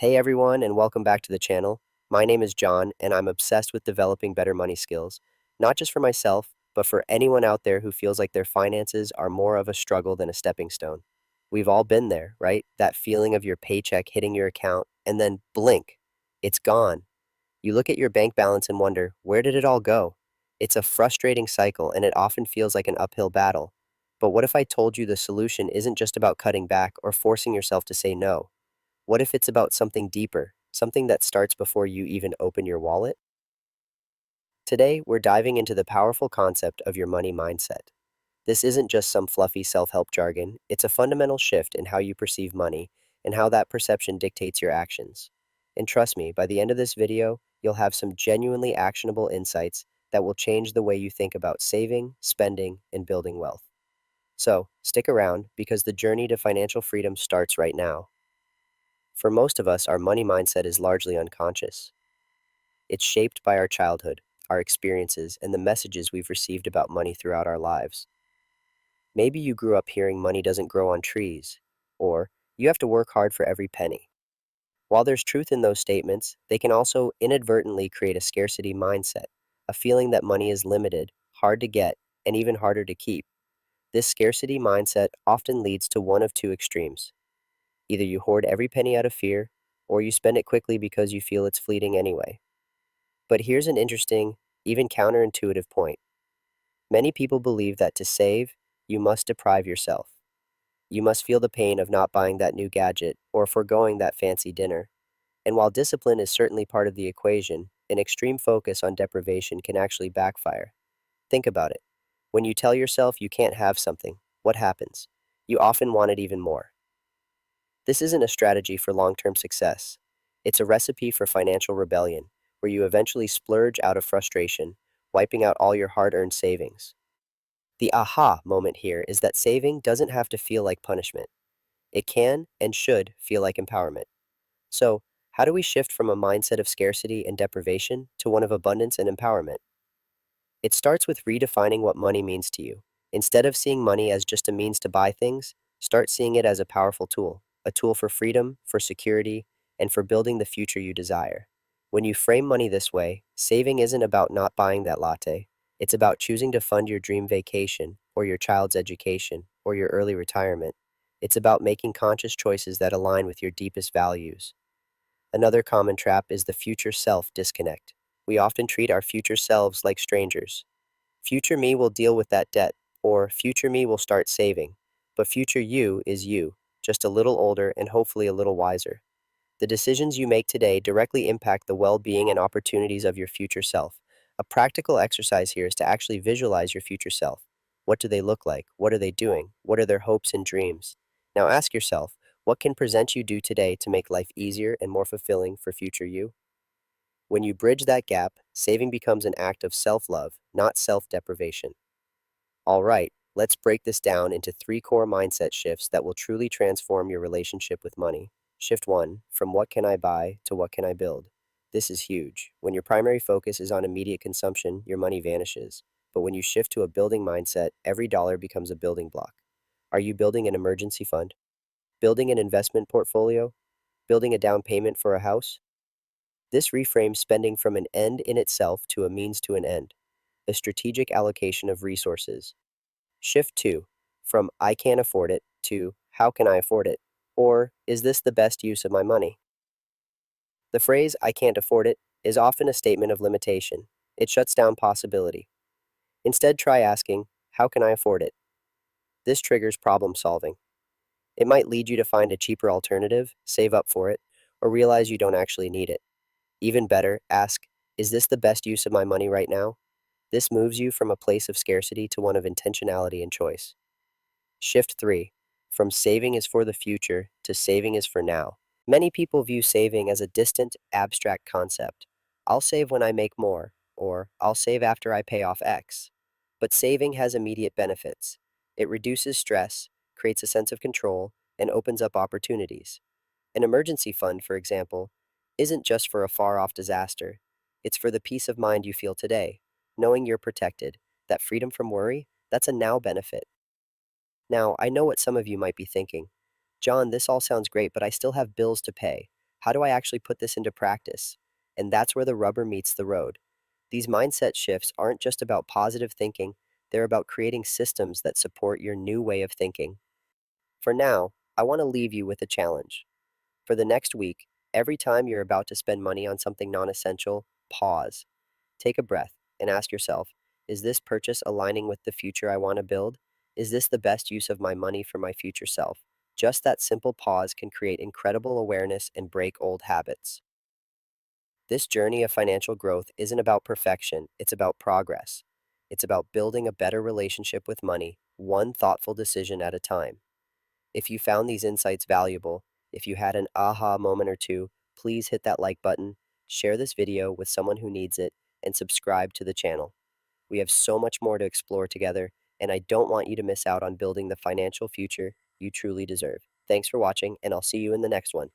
Hey everyone, and welcome back to the channel. My name is John, and I'm obsessed with developing better money skills, not just for myself, but for anyone out there who feels like their finances are more of a struggle than a stepping stone. We've all been there, right? That feeling of your paycheck hitting your account, and then blink, it's gone. You look at your bank balance and wonder, where did it all go? It's a frustrating cycle, and it often feels like an uphill battle. But what if I told you the solution isn't just about cutting back or forcing yourself to say no? What if it's about something deeper, something that starts before you even open your wallet? Today, we're diving into the powerful concept of your money mindset. This isn't just some fluffy self help jargon, it's a fundamental shift in how you perceive money and how that perception dictates your actions. And trust me, by the end of this video, you'll have some genuinely actionable insights that will change the way you think about saving, spending, and building wealth. So, stick around because the journey to financial freedom starts right now. For most of us, our money mindset is largely unconscious. It's shaped by our childhood, our experiences, and the messages we've received about money throughout our lives. Maybe you grew up hearing money doesn't grow on trees, or you have to work hard for every penny. While there's truth in those statements, they can also inadvertently create a scarcity mindset, a feeling that money is limited, hard to get, and even harder to keep. This scarcity mindset often leads to one of two extremes. Either you hoard every penny out of fear, or you spend it quickly because you feel it's fleeting anyway. But here's an interesting, even counterintuitive point. Many people believe that to save, you must deprive yourself. You must feel the pain of not buying that new gadget or foregoing that fancy dinner. And while discipline is certainly part of the equation, an extreme focus on deprivation can actually backfire. Think about it. When you tell yourself you can't have something, what happens? You often want it even more. This isn't a strategy for long term success. It's a recipe for financial rebellion, where you eventually splurge out of frustration, wiping out all your hard earned savings. The aha moment here is that saving doesn't have to feel like punishment. It can and should feel like empowerment. So, how do we shift from a mindset of scarcity and deprivation to one of abundance and empowerment? It starts with redefining what money means to you. Instead of seeing money as just a means to buy things, start seeing it as a tool for freedom, for security, and for building the future you desire. When you frame money this way, saving isn't about not buying that latte. It's about choosing to fund your dream vacation, or your child's education, or your early retirement. It's about making conscious choices that align with your deepest values. Another common trap is the future self disconnect. We often treat our future selves like strangers. Future me will deal with that debt, or future me will start saving. But future you is you, just a little older and hopefully a little wiser. The decisions you make today directly impact the well being and opportunities of your future self. A practical exercise here is to actually visualize your future self. What do they look like? What are they doing? What are their hopes and dreams? Now ask yourself, what can present you do today to make life easier and more fulfilling for future you? When you bridge that gap, saving becomes an act of self love, not self deprivation. All right, let's break this down into three core mindset shifts that will truly transform your relationship with money. Shift one, from what can I buy to what can I build? This is huge. When your primary focus is on immediate consumption, your money vanishes. But when you shift to a building mindset, every dollar becomes a building block. Are you building an emergency fund? Building an investment portfolio? Building a down payment for a house? This reframes spending from an end in itself to a means to an end, a strategic allocation of resources. Shift 2, from I can't afford it to how can I afford it? Or is this the best use of my money? The phrase I can't afford it is often a statement of limitation. It shuts down possibility. Instead, try asking, how can I afford it? This triggers problem solving. It might lead you to find a cheaper alternative, save up for it, or realize you don't actually need it. Even better, ask, is this the best use of my money right now? This moves you from a place of scarcity to one of intentionality and choice. Shift 3, from saving is for the future to saving is for now. Many people view saving as a distant, abstract concept. I'll save when I make more, or I'll save after I pay off X. But saving has immediate benefits. It reduces stress, creates a sense of control, and opens up opportunities. An emergency fund, for example, isn't just for a far off disaster, it's for the peace of mind you feel today, knowing you're protected. That freedom from worry, that's a now benefit. Now, I know what some of you might be thinking. John, this all sounds great, but I still have bills to pay. How do I actually put this into practice? And that's where the rubber meets the road. These mindset shifts aren't just about positive thinking, they're about creating systems that support your new way of thinking. For now, I want to leave you with a challenge. For the next week, every time you're about to spend money on something non essential, pause, take a breath, and ask yourself, is this purchase aligning with the future I want to build? Is this the best use of my money for my future self? Just that simple pause can create incredible awareness and break old habits. This journey of financial growth isn't about perfection, it's about progress. It's about building a better relationship with money, one thoughtful decision at a time. If you found these insights valuable, if you had an aha moment or two, please hit that like button, share this video with someone who needs it, and subscribe to the channel. We have so much more to explore together, and I don't want you to miss out on building the financial future you truly deserve. Thanks for watching, and I'll see you in the next one.